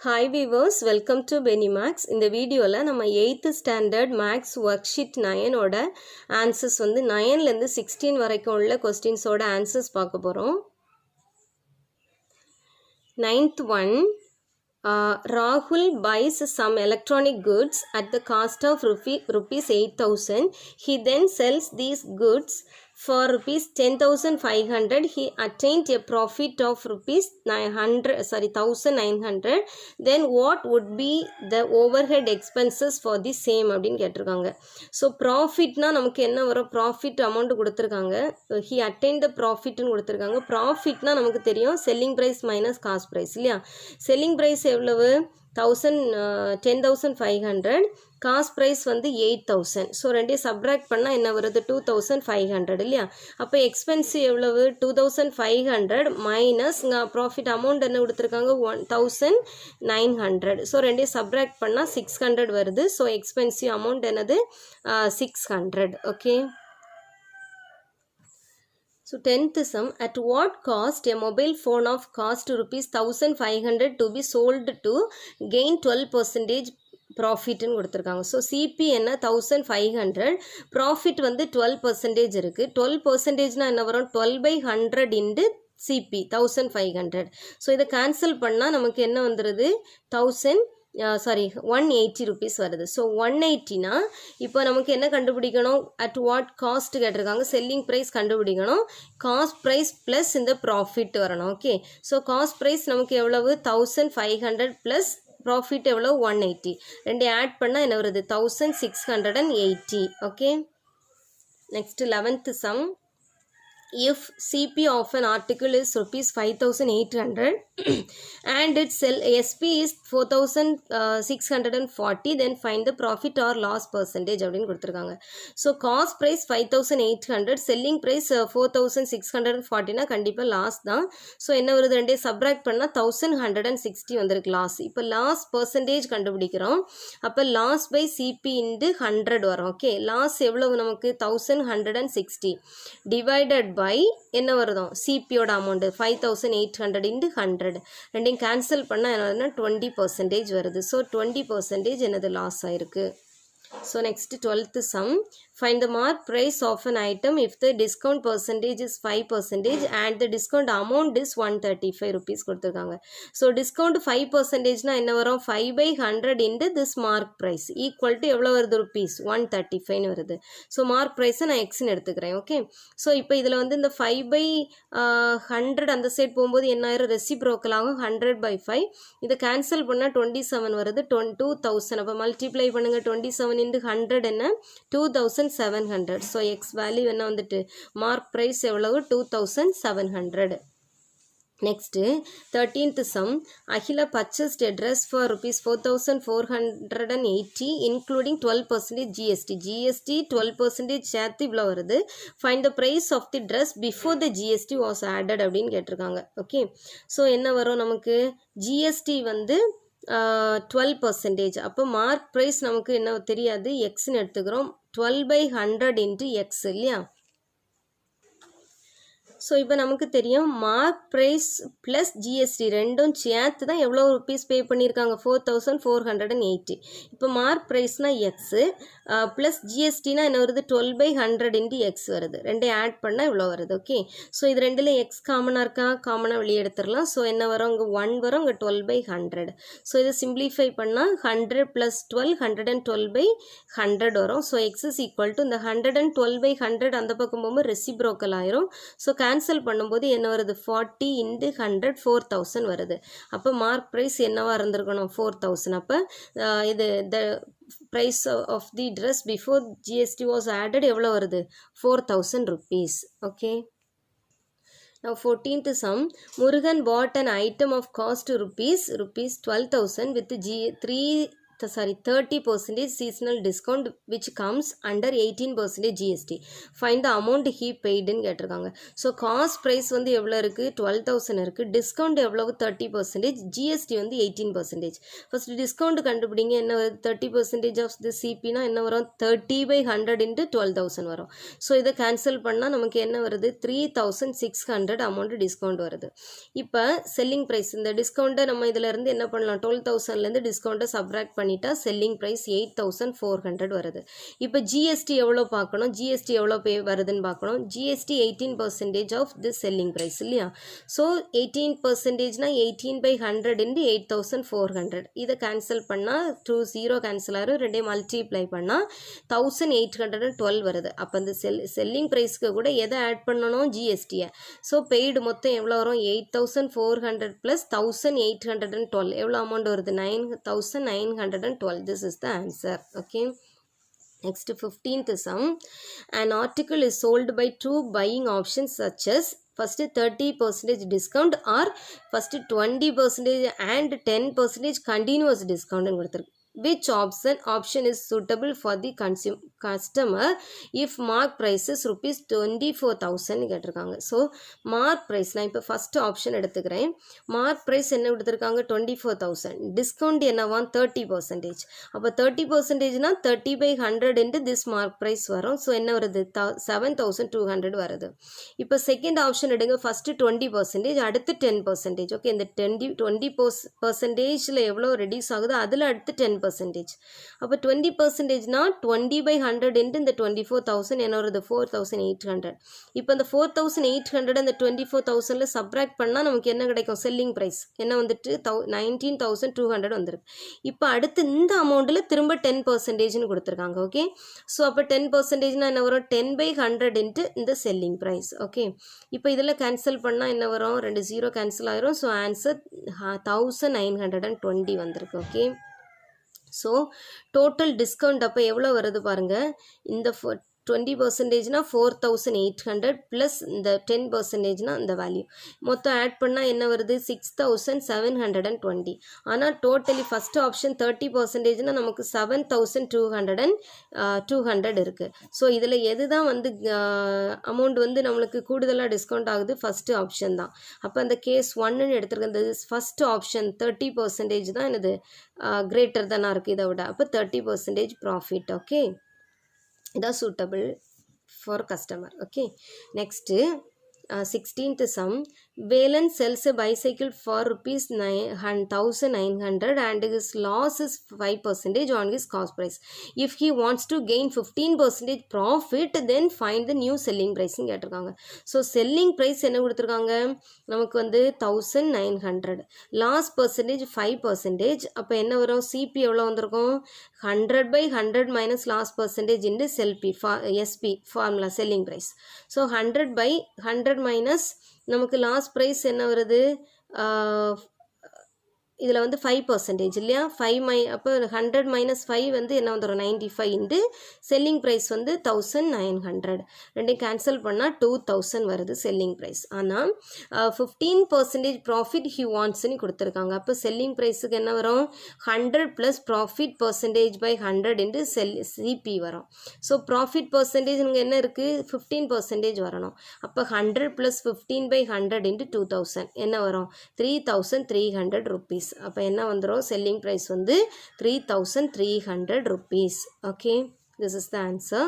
Hi viewers, welcome to Benimax. இந்த வீடியோல நம்ம 8th standard max worksheet 9 ஓட answers வந்து 9ல இருந்து 16 வரைக்கும் உள்ள questions ஓட answers பார்க்க போறோம். 9th one, Rahul buys some electronic goods at the cost of rupees 8,000. He then sells these goods for rupees 10,500. He attained a profit of rupees 1,900. Then what would be the overhead expenses for the same அப்படின்னு கேட்டிருக்காங்க. So ப்ராஃபிட்னா நமக்கு என்ன வரும், profit amount கொடுத்துருக்காங்க. He attain the ப்ராஃபிட்னு கொடுத்துருக்காங்க. ப்ராஃபிட்னா நமக்கு தெரியும் selling price minus cost price இல்லையா. செல்லிங் ப்ரைஸ் எவ்வளவு 10,500, காஸ்ட் ப்ரைஸ் வந்து 8,000. ஸோ ரெண்டையும் சப்ராக்ட் பண்ணால் என்ன வருது 2,500 இல்லையா. அப்போ எக்ஸ்பென்ஸு எவ்வளவு 2,500 மைனஸ் இங்கே ப்ராஃபிட் அமௌண்ட் என்ன கொடுத்துருக்காங்க 1,900. ஸோ ரெண்டையும் சப்ராக்ட் பண்ணால் 600 வருது. ஸோ எக்ஸ்பென்சிவ் அமௌண்ட் என்னது 600. Okay. So 10th sum, at what cost a mobile phone of cost rupees 1,500 to be sold to gain 12% ப்ராஃபிட்னு கொடுத்துருக்காங்க. ஸோ சிபி என்ன 1,500, ப்ராஃபிட் வந்து 12% இருக்குது. 12%னா என்ன வரும் 12/100 இன்டு சிபி 1,500. ஸோ இதை கேன்சல் பண்ணால் நமக்கு என்ன வந்துடுது 180 rupees வருது. ஸோ 180னா இப்போ நமக்கு என்ன கண்டுபிடிக்கணும், அட் வாட் காஸ்ட் கேட்டிருக்காங்க, செல்லிங் ப்ரைஸ் கண்டுபிடிக்கணும். காஸ்ட் ப்ரைஸ் ப்ளஸ் இந்த ப்ராஃபிட் வரணும். ஓகே. ஸோ காஸ்ட் ப்ரைஸ் நமக்கு எவ்வளவு 1,500 ப்ளஸ் ப்ராஃபிட் எவ்வளோ 180. ரெண்டு ஆட் பண்ணால் என்ன வருது 1,680. Okay. Next 11th sum, if CP of an article is rupees 5,800 and its SP is 4,640, then find the profit or loss percentage அப்படின்னு கொடுத்துருக்காங்க. So cost price 5,800, selling price 4,640னா கண்டிப்பாக லாஸ் தான். ஸோ என்ன வருது ரெண்டே சப்ராக்ட் பண்ணால் 1,160 வந்திருக்கு லாஸ். இப்போ லாஸ் பர்சன்டேஜ் கண்டுபிடிக்கிறோம். அப்போ லாஸ் பை சிபி இன்டு 100 வரும். ஓகே. லாஸ் எவ்வளவு நமக்கு 1,160 டிவைடட் பை என்ன வருதோ சிபியோட அமௌண்ட் 5,800 இன்டு 100. ரெண்டையும் கேன்சல் பண்ணால் என்ன வருதுன்னா 20% வருது. ஸோ 20% என்னது லாஸ் ஆயிருக்கு. So next 12th sum, find the mark price of an item if the discount percentage is 5% and the discount amount is 135 rupees கொடுத்துருக்காங்க. ஸோ டிஸ்கவுண்ட் 5%னா என்ன வரும் 5/100 into this mark price equal to எவ்வளோ வருது rupees 135 வருது. So mark ப்ரைஸை நான் எக்ஸ்ன்னு எடுத்துக்கிறேன். ஓகே. ஸோ இப்போ இதில் வந்து இந்த 5/100 அந்த சைட் போகும்போது என்ன ஆயிரும் ரெசிப்ரோக்கல் ஆகும் 100/5. இதை கேன்சல் பண்ணால் 27 வருது. 2,000 அப்போ மல்டிப்ளை பண்ணுங்கள் 27 into 100 என்ன 2,700. ஸோ எக்ஸ் வேல்யூ என்ன வந்துட்டு மார்க் ப்ரைஸ் எவ்வளவு 2,700. Next 13th sum, Akila purchased a dress for rupees 4,480 including 12% GST. GST 12% சேர்த்து இவ்வளோ வருது. Find the price of the dress before the GST was added அப்படின்னு கேட்டிருக்காங்க. ஓகே. ஸோ என்ன வரும் நமக்கு ஜிஎஸ்டி வந்து 12%. அப்போ மார்க் ப்ரைஸ் நமக்கு என்ன தெரியாது எக்ஸ்ன்னு எடுத்துக்கிறோம். 12/100 இன்ட்டு எக்ஸ் இல்லையா. ஸோ இப்போ நமக்கு தெரியும் மார்க் ப்ரைஸ் ப்ளஸ் ஜிஎஸ்டி ரெண்டும் சேர்த்து தான் எவ்வளோ ருப்பீஸ் பே பண்ணியிருக்காங்க 4,480. இப்போ மார்க் ப்ரைஸ்னால் எக்ஸு ப்ளஸ் ஜிஎஸ்டினா என்ன வருது 12/100 இன்ட்டு எக்ஸ் வருது. ரெண்டையும் ஆட் பண்ணால் இவ்வளோ வருது. ஓகே. ஸோ இது ரெண்டில் எக்ஸ் காமனாக இருக்கா, காமனாக வெளியே எடுத்துடலாம். ஸோ என்ன வரும் இங்கே 1 வரும், இங்கே 12/100. ஸோ இதை சிம்பிளிஃபை பண்ணால் 100 + 12 112/100 வரும். So X is equal to இந்த 112/100 அந்த பக்கம் போகும்போது ரெசிப்ரோக்கல் ஆயிரும். ஸோ கேன்சல் பண்ணும்போது என்ன வருது 40 into 100 4,000 வருது. அப்போ மார்க் ப்ரைஸ் என்னவாக இருந்திருக்கணும் 4,000. அப்போ இது the price of the dress before GST was added எவ்வளோ வருது 4,000 rupees. Okay. Now 14th sum, Murugan bought an item of cost rupees 12,000 with 30% seasonal discount which comes under 18% GST. Find the amount he paid ன்னு கேட்டிருக்காங்க. So cost price வந்து எவ்வளோ இருக்குது 12,000 இருக்குது. Discount எவ்வளவு 30%, GST வந்து 18%. ஃபஸ்ட்டு டிஸ்கவுண்ட் கண்டுபிடிங்க. என்ன வருது 30% ஆஃப் தி சிபினா என்ன வரும் 30/100 இன்ட்டு 12,000 வரும். ஸோ இதை கேன்சல் பண்ணால் நமக்கு என்ன வருது 3,600 அமௌண்ட் டிஸ்கவுண்ட் வருது. இப்போ செல்லிங் ப்ரைஸ் இந்த டிஸ்கவுண்ட்டை நம்ம இதிலேருந்து என்ன பண்ணலாம் 12,000லேருந்து டிஸ்கவுண்ட்டை சப்ராக்ட் பண்ணிட்டா செல்லிங் ப்ரைஸ் 8,400 வருது. இப்போ ஜிஎஸ்டி எவ்வளோ பார்க்கணும், ஜிஎஸ்டி எவ்வளோ வருதுன்னு பார்க்கணும். GST 18% of the selling price இல்லையா. ஸோ 18%னா 18/100 இன்ட்டு 8,400. இதை கேன்சல் பண்ணால் 20 கேன்சல் ஆகும், ரெண்டே மல்டிப்ளை பண்ணால் 1,812 வருது. அப்போ இந்த செல்லிங் ப்ரைஸ்க்கு கூட எதை ஆட் பண்ணணும் ஜிஎஸ்டியை. ஸோ பெய்டு மொத்தம் எவ்வளோ வரும் 8,400 ப்ளஸ் 1,812 எவ்வளோ அமௌண்ட் வருது 9,912. This is the answer. Okay. Next 15th sum. An article is sold by two buying options such as first 30% discount or first 20% and 10% continuous discount ன்னு கொடுத்துருக்கு. Which option is suitable for the customer if mark price is rupees 24,000 கேட்டிருக்காங்க. So mark price நான் இப்போ first option எடுத்துக்கிறேன். Mark price என்ன கொடுத்துருக்காங்க 24,000. Discount என்னவா 30%. அப்போ 30%னா 30/100 இன்ட்டு திஸ் மார்க் ப்ரைஸ் வரும். ஸோ என்ன வருது 7,200 வருது. இப்போ செகண்ட் ஆப்ஷன் எடுங்க. ஃபஸ்ட்டு 20%, அடுத்து 10%. ஓகே, இந்த 20%ல் எவ்வளோ ரெடியூஸ் ஆகுதோ அதில் அடுத்து 10%. அப்போ 20%னா 20/100 இன்ட்டு இந்த 24,000 என்ன வருது 4,800. இப்போ இந்த 4,800 அந்த 24,000ல் சப்ராக்ட் பண்ணால் நமக்கு என்ன கிடைக்கும் செல்லிங் ப்ரைஸ் என்ன வந்துட்டு 19,200 வந்துருக்கு. இப்போ அடுத்து இந்த அமௌண்ட்டில் திரும்ப 10%ன்னு கொடுத்துருக்காங்க. ஓகே, ஸோ அப்போ 10%னா என்ன வரும் 10/100 இன்ட்டு இந்த செல்லிங் ப்ரைஸ். ஓகே, இப்போ இதில் கேன்சல் பண்ணால் என்ன வரும் 2 0 கேன்சல் ஆயிரும். ஸோ ஆன்சர் 1,920 வந்திருக்கு. ஓகே, ஸோ டோட்டல் டிஸ்கவுண்ட் அப்போ எவ்வளோ வருது பாருங்கள். இந்த 20%னா 4,800 ப்ளஸ் இந்த 10%னா இந்த வேல்யூ மொத்தம் ஆட் பண்ணால் என்ன வருது 6,720. ஆனால் டோட்டலி ஃபஸ்ட் ஆப்ஷன் 30%னா நமக்கு 7,200 இருக்குது. ஸோ இதில் எது தான் வந்து அமௌண்ட் வந்து நம்மளுக்கு கூடுதலாக டிஸ்கவுண்ட் ஆகுது ஃபஸ்ட்டு ஆப்ஷன் தான். அப்போ அந்த கேஸ் 1ன்னு எடுத்துருக்கேன். இந்த ஃபஸ்ட்டு ஆப்ஷன் 30% தான் என்னது கிரேட்டர் தானாக இருக்குது இதை விட. அப்போ 30% profit. Okay, that's suitable for customer. Okay, next 16th sum. Velan sells a bicycle for rupees 1,900 and his loss is 5% on his cost price. If he wants to gain 15% profit, then find the new selling price ன்னு கேட்டிருக்காங்க. So selling price என்ன கொடுத்துருக்காங்க நமக்கு வந்து 1,900, loss percentage 5%. அப்போ என்ன வரும் CP எவ்வளோ வந்திருக்கும் 100/100 minus loss percentage into SP formula selling price. So 100/100 minus நமக்கு லாஸ்ட் ப்ரைஸ் என்ன வருது இதில் வந்து 5% இல்லையா. அப்போ 100 மைனஸ் 5 வந்து என்ன வந்துடும் 95 இன்ட்டு செல்லிங் ப்ரைஸ் வந்து 1,900. ரெண்டையும் கேன்சல் பண்ணால் 2,000 வருது செல்லிங் ப்ரைஸ். ஆனால் 15% ப்ராஃபிட் ஹி வாண்ட்ஸ்ன்னு கொடுத்துருக்காங்க. அப்போ செல்லிங் ப்ரைஸுக்கு என்ன வரும் 100 ப்ளஸ் ப்ராஃபிட் %/100 இன்ட்டு சிபி வரும். ஸோ ப்ராஃபிட் பர்சன்டேஜ் இங்கே என்ன இருக்குது 15% வரணும். அப்போ 100 ப்ளஸ் 15/100 இன்ட்டு 2,000 என்ன வரும் 3,300 rupees. அப்போ என்ன வந்துடும் செல்லிங் ப்ரைஸ் வந்து 3,300 rupees. Okay, this is the answer.